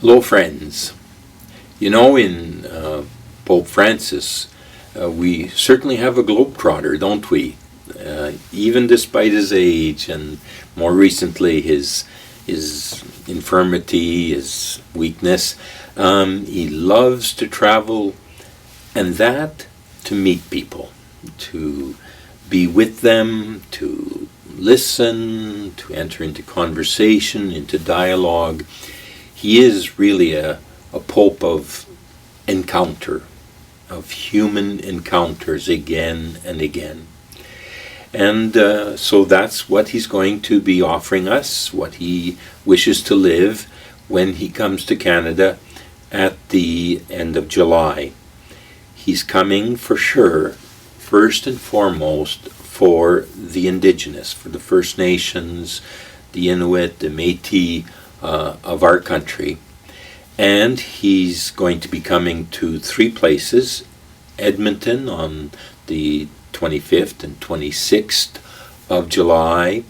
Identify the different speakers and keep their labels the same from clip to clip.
Speaker 1: Hello, friends. You know, in Pope Francis, we certainly have a globetrotter, don't we? Even despite his age and more recently his infirmity, his weakness, he loves to travel, and that to meet people, to be with them, to listen, to enter into conversation, into dialogue. He is really a pope of encounter, of human encounters again and again. And so that's what he's going to be offering us, what he wishes to live when he comes to Canada at the end of July. He's coming for sure, first and foremost, for the Indigenous, for the First Nations, the Inuit, the Métis, of our country. And he's going to be coming to 3 places: Edmonton on the 25th and 26th of July,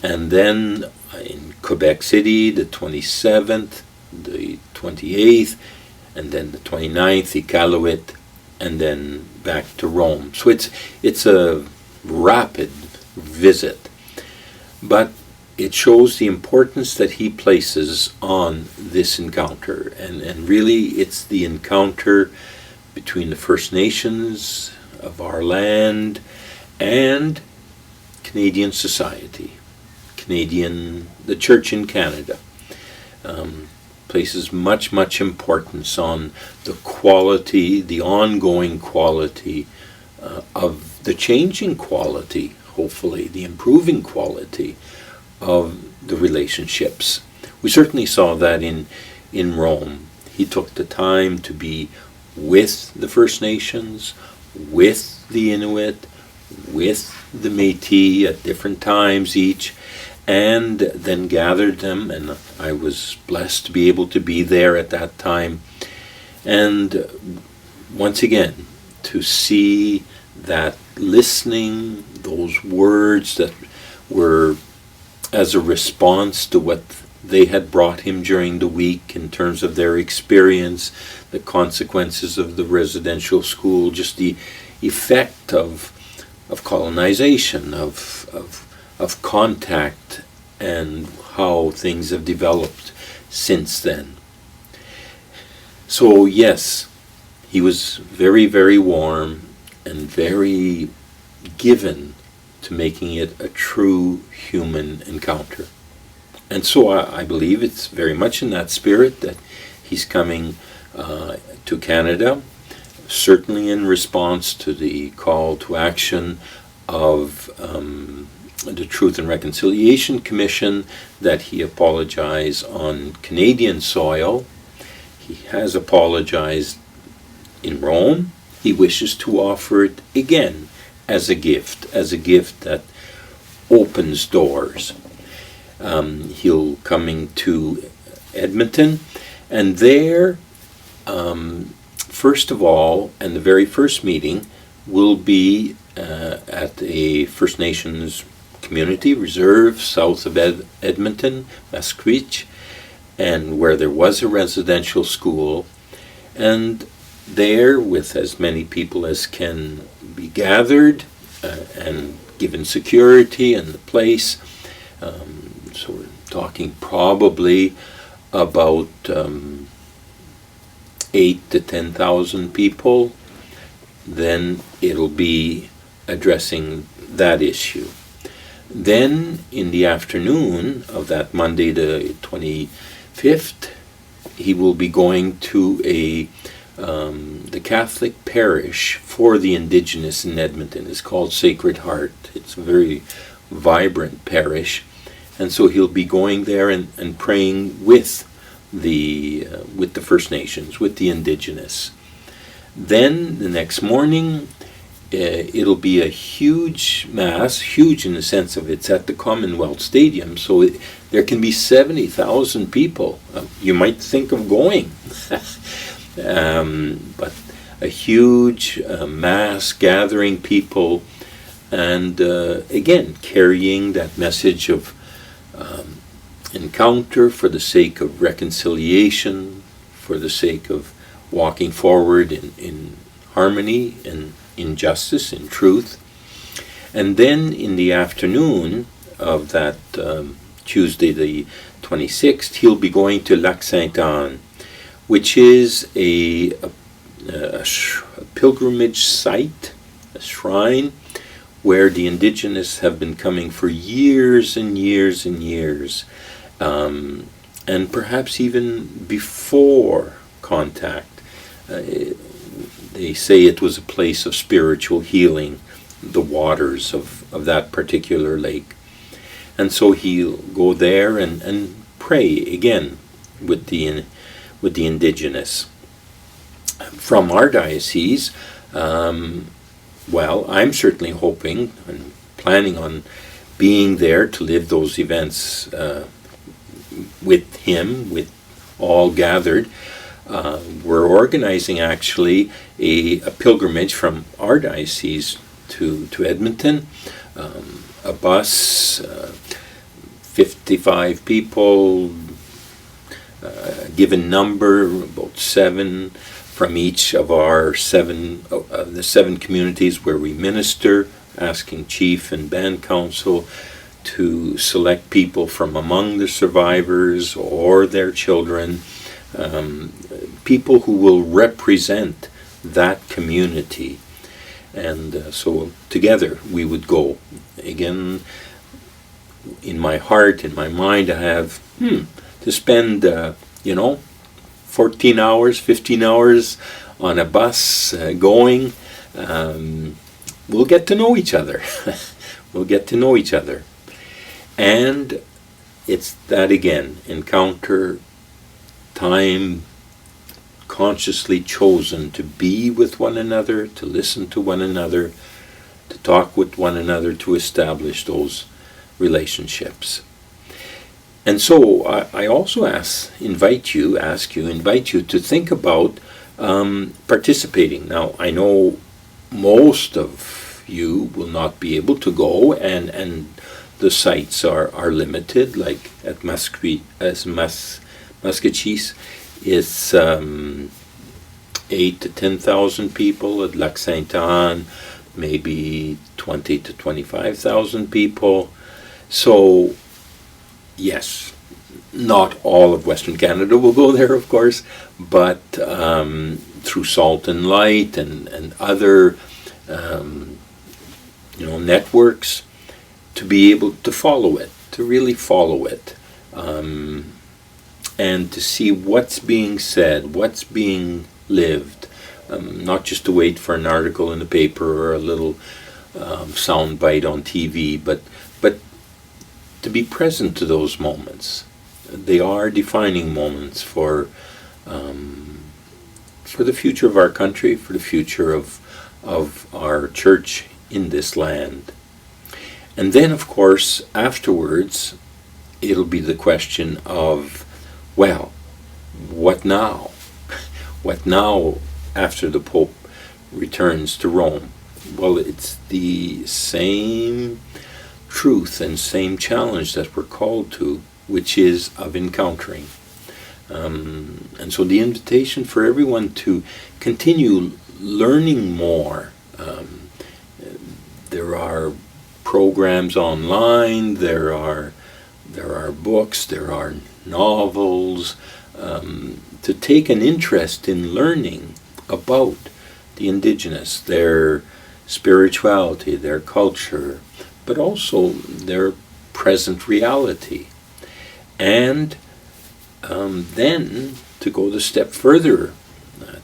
Speaker 1: and then in Quebec City the 27th, the 28th, and then the 29th, Iqaluit, and then back to Rome. So it's a rapid visit, but it shows the importance that he places on this encounter. And really, it's the encounter between the First Nations of our land and Canadian society, the Church in Canada. Places much importance on the quality, the ongoing quality of the changing quality, hopefully, the improving quality of the relationships. We certainly saw that in Rome. He took the time to be with the First Nations, with the Inuit, with the Métis at different times each, and then gathered them, and I was blessed to be able to be there at that time. And once again, to see that listening, those words that were as a response to what they had brought him during the week in terms of their experience, the consequences of the residential school, just the effect of colonization, of contact, and how things have developed since then. So yes, he was very warm and very given to making it a true human encounter. And so I believe it's very much in that spirit that he's coming to Canada, certainly in response to the call to action of the Truth and Reconciliation Commission that he apologize on Canadian soil. He has apologized in Rome. He wishes to offer it again as a gift that opens doors. He'll coming to Edmonton, and there, first of all, and the very first meeting will be at a First Nations community reserve south of Edmonton, Masquitch, and where there was a residential school, and there, with as many people as can be gathered and given security and the place. So we're talking probably about 8 to 10,000 people. Then it'll be addressing that issue. Then in the afternoon of that Monday the 25th, he will be going to the Catholic parish for the Indigenous in Edmonton. It's called Sacred Heart. It's a very vibrant parish, and so he'll be going there and praying with the First Nations, with the Indigenous. Then the next morning, it'll be a huge mass, huge in the sense of it's at the Commonwealth Stadium, so there can be 70,000 people. You might think of going. But a huge mass gathering people, and again carrying that message of encounter, for the sake of reconciliation, for the sake of walking forward in harmony and in justice, in truth. And then in the afternoon of that Tuesday the 26th, he'll be going to Lac Sainte-Anne, which is a pilgrimage site, a shrine, where the Indigenous have been coming for years and years and years, and perhaps even before contact. They say it was a place of spiritual healing, the waters of that particular lake. And so he'll go there and pray again with the Indigenous. From our diocese, well, I'm certainly hoping and planning on being there to live those events with him, with all gathered. We're organizing actually a pilgrimage from our diocese to Edmonton, a bus, 55 people, given number, about 7 from each of our the 7 communities where we minister, asking chief and band council to select people from among the survivors or their children, people who will represent that community. And so together we would go. Again, in my heart, in my mind, I have to spend, 14 hours, 15 hours on a bus going. We'll get to know each other. We'll get to know each other. And it's that again, encounter, time consciously chosen to be with one another, to listen to one another, to talk with one another, to establish those relationships. And so I also invite you to think about participating. Now, I know most of you will not be able to go, and the sites are limited, like at Muscatcheese, it's 8 to 10,000 people. At Lac Sainte-Anne, maybe 20 to 25,000 people. So, yes, not all of Western Canada will go there, of course, but through Salt and Light and other networks, to be able to follow it, to really follow it, and to see what's being said, what's being lived, not just to wait for an article in the paper or a little sound bite on TV, but to be present to those moments. They are defining moments for the future of our country, for the future of our church in this land. And then, of course, afterwards, it'll be the question of, well, what now? What now after the Pope returns to Rome? Well, it's the same truth and same challenge that we're called to, which is of encountering. And so the invitation for everyone to continue learning more. There are programs online, there are books, there are novels, to take an interest in learning about the Indigenous, their spirituality, their culture, but also their present reality. And then to go the step further,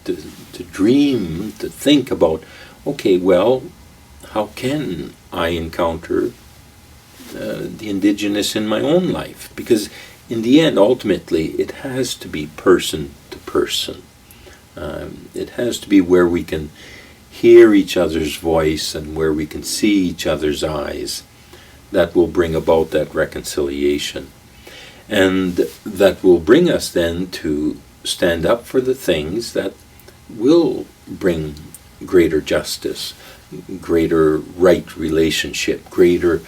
Speaker 1: to dream, to think about, okay, well, how can I encounter the Indigenous in my own life? Because in the end, ultimately, it has to be person to person. It has to be where we can hear each other's voice and where we can see each other's eyes. That will bring about that reconciliation. And that will bring us then to stand up for the things that will bring greater justice, greater right relationship, greater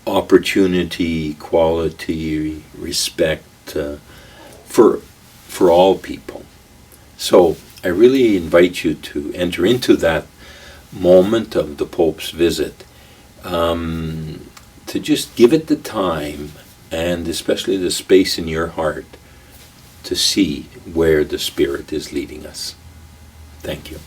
Speaker 1: opportunity, equality, respect for all people. So I really invite you to enter into that moment of the Pope's visit, to just give it the time and especially the space in your heart to see where the Spirit is leading us. Thank you.